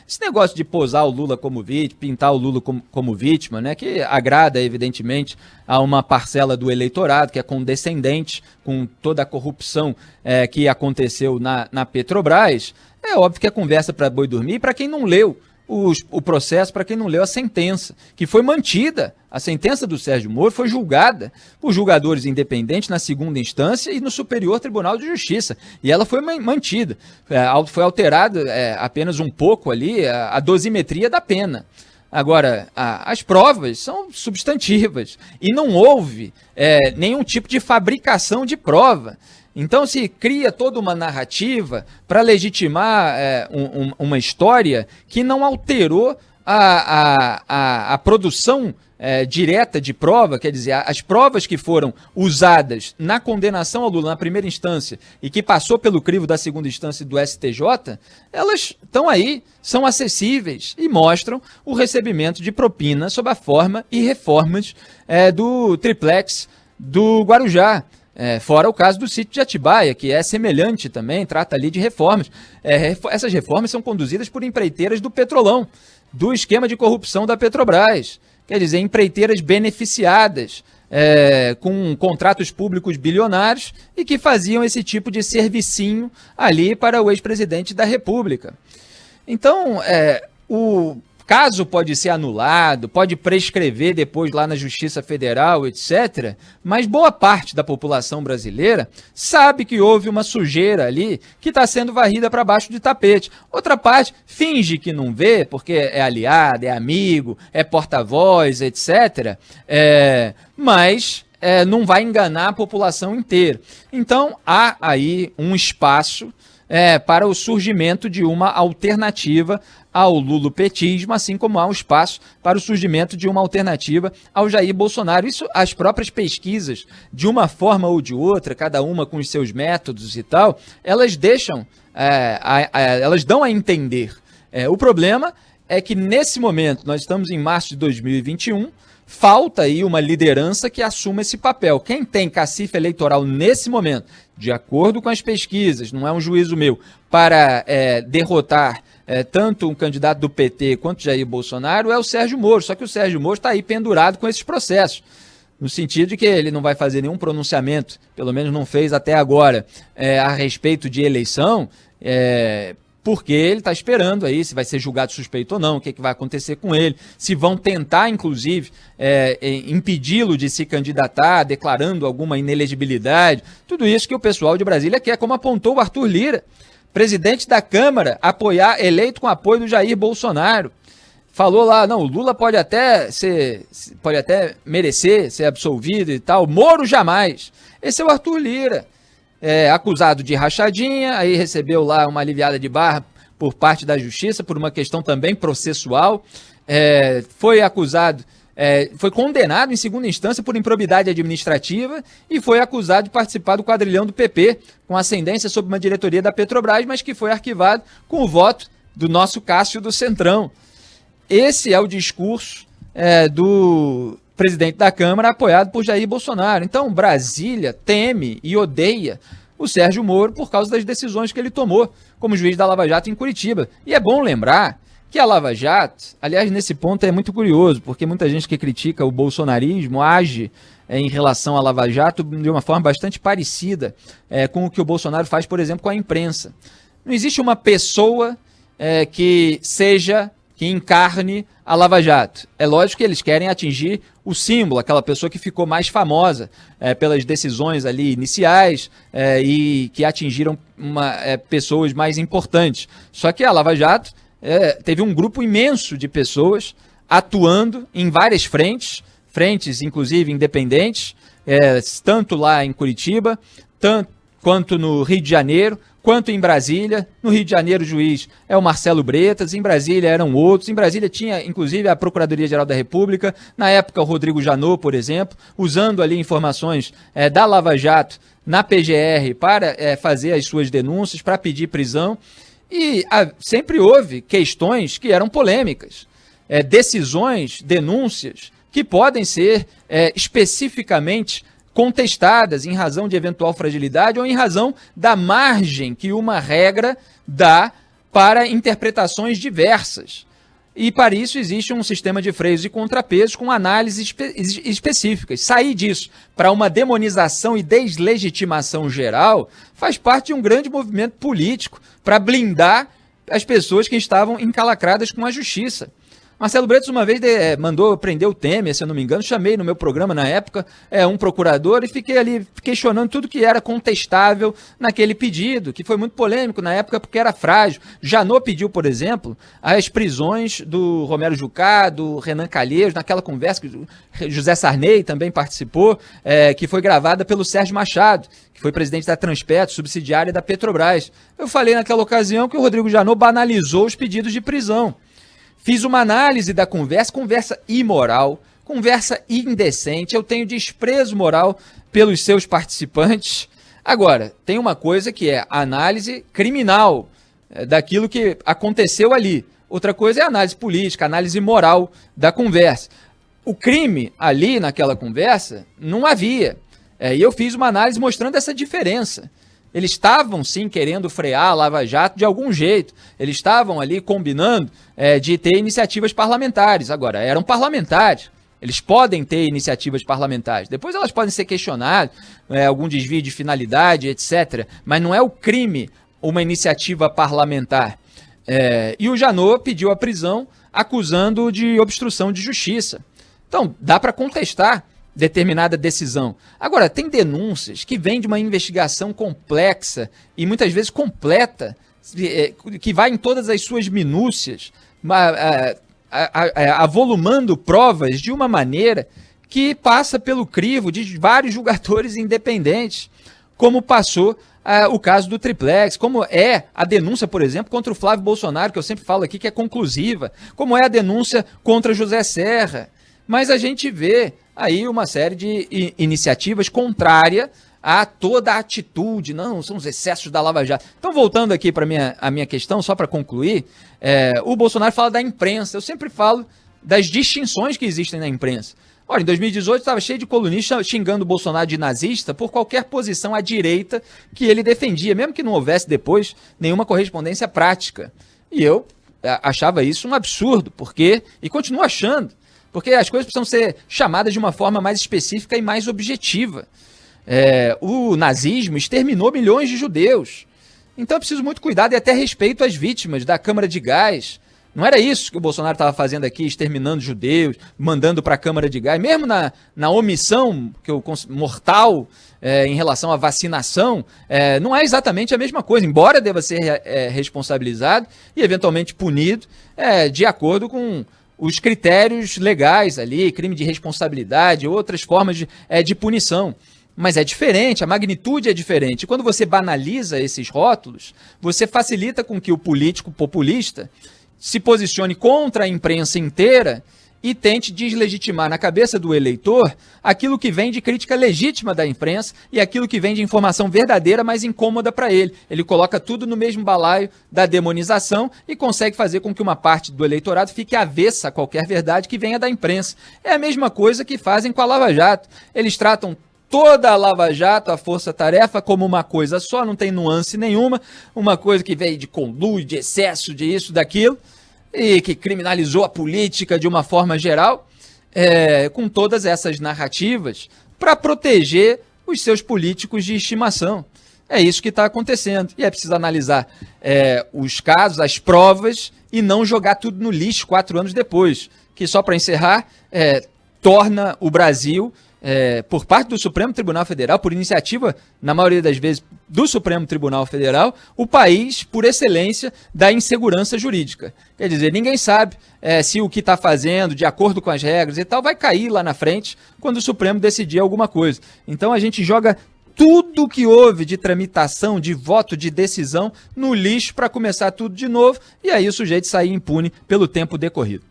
Esse negócio de posar o Lula como vítima, pintar o Lula como vítima, né, que agrada, evidentemente, a uma parcela do eleitorado que é condescendente com toda a corrupção que aconteceu na Petrobras, é óbvio que é conversa para boi dormir. Para quem não leu o processo, para quem não leu a sentença, que foi mantida. A sentença do Sérgio Moro foi julgada por julgadores independentes na segunda instância e no Superior Tribunal de Justiça. E ela foi mantida. Foi alterada apenas um pouco ali a dosimetria da pena. Agora, as provas são substantivas e não houve nenhum tipo de fabricação de prova. Então se cria toda uma narrativa para legitimar uma história que não alterou a produção direta de prova, quer dizer, as provas que foram usadas na condenação ao Lula na primeira instância e que passou pelo crivo da segunda instância do STJ, elas estão aí, são acessíveis e mostram o recebimento de propina sob a forma e reformas do triplex do Guarujá. Fora o caso do sítio de Atibaia, que é semelhante também, trata ali de reformas. Essas reformas são conduzidas por empreiteiras do Petrolão, do esquema de corrupção da Petrobras. Quer dizer, empreiteiras beneficiadas com contratos públicos bilionários e que faziam esse tipo de servicinho ali para o ex-presidente da República. Então, o caso pode ser anulado, pode prescrever depois lá na Justiça Federal, etc. Mas boa parte da população brasileira sabe que houve uma sujeira ali que está sendo varrida para baixo de tapete. Outra parte finge que não vê, porque é aliado, é amigo, é porta-voz, etc. Mas não vai enganar a população inteira. Então há aí um espaço para o surgimento de uma alternativa ao lulopetismo, assim como há um espaço para o surgimento de uma alternativa ao Jair Bolsonaro. Isso, as próprias pesquisas, de uma forma ou de outra, cada uma com os seus métodos e tal, elas deixam, elas dão a entender. O problema é que, nesse momento, nós estamos em março de 2021, falta aí uma liderança que assuma esse papel. Quem tem cacife eleitoral nesse momento, de acordo com as pesquisas, não é um juízo meu, para derrotar tanto um candidato do PT quanto Jair Bolsonaro, é o Sérgio Moro. Só que o Sérgio Moro está aí pendurado com esses processos, no sentido de que ele não vai fazer nenhum pronunciamento, pelo menos não fez até agora, a respeito de eleição, porque ele está esperando aí se vai ser julgado suspeito ou não, o que vai acontecer com ele, se vão tentar, inclusive, impedi-lo de se candidatar, declarando alguma inelegibilidade, tudo isso que o pessoal de Brasília quer, como apontou o Arthur Lira, presidente da Câmara, eleito com apoio do Jair Bolsonaro. Falou lá, não, o Lula pode até merecer ser absolvido e tal, Moro jamais. Esse é o Arthur Lira. Acusado de rachadinha, aí recebeu lá uma aliviada de barra por parte da Justiça, por uma questão também processual, foi acusado, foi condenado em segunda instância por improbidade administrativa e foi acusado de participar do quadrilhão do PP, com ascendência sobre uma diretoria da Petrobras, mas que foi arquivado com o voto do nosso Cássio do Centrão. Esse é o discurso do presidente da Câmara, apoiado por Jair Bolsonaro. Então, Brasília teme e odeia o Sérgio Moro por causa das decisões que ele tomou como juiz da Lava Jato em Curitiba. E é bom lembrar que a Lava Jato, aliás, nesse ponto é muito curioso, porque muita gente que critica o bolsonarismo age em relação à Lava Jato de uma forma bastante parecida com o que o Bolsonaro faz, por exemplo, com a imprensa. Não existe uma pessoa que encarne a Lava Jato. É lógico que eles querem atingir o símbolo, aquela pessoa que ficou mais famosa pelas decisões ali iniciais e que atingiram pessoas mais importantes. Só que a Lava Jato teve um grupo imenso de pessoas atuando em várias frentes inclusive independentes, tanto lá em Curitiba, quanto no Rio de Janeiro, quanto em Brasília. No Rio de Janeiro o juiz é o Marcelo Bretas, em Brasília eram outros, em Brasília tinha inclusive a Procuradoria-Geral da República, na época o Rodrigo Janot, por exemplo, usando ali informações da Lava Jato na PGR para fazer as suas denúncias, para pedir prisão, e sempre houve questões que eram polêmicas, decisões, denúncias que podem ser especificamente contestadas em razão de eventual fragilidade ou em razão da margem que uma regra dá para interpretações diversas. E para isso existe um sistema de freios e contrapesos com análises específicas. Sair disso para uma demonização e deslegitimação geral faz parte de um grande movimento político para blindar as pessoas que estavam encalacradas com a justiça. Marcelo Bretas uma vez mandou prender o Temer, se eu não me engano, chamei no meu programa na época um procurador e fiquei ali questionando tudo que era contestável naquele pedido, que foi muito polêmico na época porque era frágil. Janot pediu, por exemplo, as prisões do Romero Jucá, do Renan Calheiros, naquela conversa que o José Sarney também participou, que foi gravada pelo Sérgio Machado, que foi presidente da Transpetro, subsidiária da Petrobras. Eu falei naquela ocasião que o Rodrigo Janot banalizou os pedidos de prisão. Fiz uma análise da conversa imoral, conversa indecente, eu tenho desprezo moral pelos seus participantes. Agora, tem uma coisa que é a análise criminal daquilo que aconteceu ali. Outra coisa é a análise política, a análise moral da conversa. O crime ali naquela conversa não havia. E eu fiz uma análise mostrando essa diferença. Eles estavam, sim, querendo frear a Lava Jato de algum jeito. Eles estavam ali combinando de ter iniciativas parlamentares. Agora, eram parlamentares. Eles podem ter iniciativas parlamentares. Depois elas podem ser questionadas, algum desvio de finalidade, etc. Mas não é o crime uma iniciativa parlamentar. E o Janot pediu a prisão acusando de obstrução de justiça. Então, dá para contestar determinada decisão. Agora, tem denúncias que vêm de uma investigação complexa e muitas vezes completa, que vai em todas as suas minúcias, avolumando provas de uma maneira que passa pelo crivo de vários julgadores independentes, como passou o caso do Triplex, como é a denúncia, por exemplo, contra o Flávio Bolsonaro, que eu sempre falo aqui que é conclusiva, como é a denúncia contra José Serra. Mas a gente vê aí uma série de iniciativas contrárias a toda a atitude, não, são os excessos da Lava Jato. Então, voltando aqui para a minha questão, só para concluir, o Bolsonaro fala da imprensa, eu sempre falo das distinções que existem na imprensa. Olha, em 2018 estava cheio de colunistas xingando o Bolsonaro de nazista por qualquer posição à direita que ele defendia, mesmo que não houvesse depois nenhuma correspondência prática. E eu achava isso um absurdo, e continuo achando, porque as coisas precisam ser chamadas de uma forma mais específica e mais objetiva. O nazismo exterminou milhões de judeus. Então é preciso muito cuidado e até respeito às vítimas da Câmara de Gás. Não era isso que o Bolsonaro estava fazendo aqui, exterminando judeus, mandando para a Câmara de Gás. Mesmo na omissão mortal em relação à vacinação, não é exatamente a mesma coisa, embora deva ser responsabilizado e eventualmente punido de acordo com os critérios legais ali, crime de responsabilidade, outras formas de punição. Mas é diferente, a magnitude é diferente. Quando você banaliza esses rótulos, você facilita com que o político populista se posicione contra a imprensa inteira e tente deslegitimar na cabeça do eleitor aquilo que vem de crítica legítima da imprensa e aquilo que vem de informação verdadeira, mas incômoda para ele. Ele coloca tudo no mesmo balaio da demonização e consegue fazer com que uma parte do eleitorado fique avessa a qualquer verdade que venha da imprensa. É a mesma coisa que fazem com a Lava Jato. Eles tratam toda a Lava Jato, a força-tarefa, como uma coisa só, não tem nuance nenhuma, uma coisa que veio de conluio, de excesso, de isso, daquilo, e que criminalizou a política de uma forma geral, com todas essas narrativas, para proteger os seus políticos de estimação. É isso que está acontecendo. E é preciso analisar os casos, as provas, e não jogar tudo no lixo 4 anos depois, que só para encerrar, torna o Brasil, por parte do Supremo Tribunal Federal, por iniciativa, na maioria das vezes, do Supremo Tribunal Federal, o país, por excelência, da insegurança jurídica. Quer dizer, ninguém sabe se o que está fazendo, de acordo com as regras e tal, vai cair lá na frente quando o Supremo decidir alguma coisa. Então a gente joga tudo que houve de tramitação, de voto, de decisão, no lixo para começar tudo de novo, e aí o sujeito sair impune pelo tempo decorrido.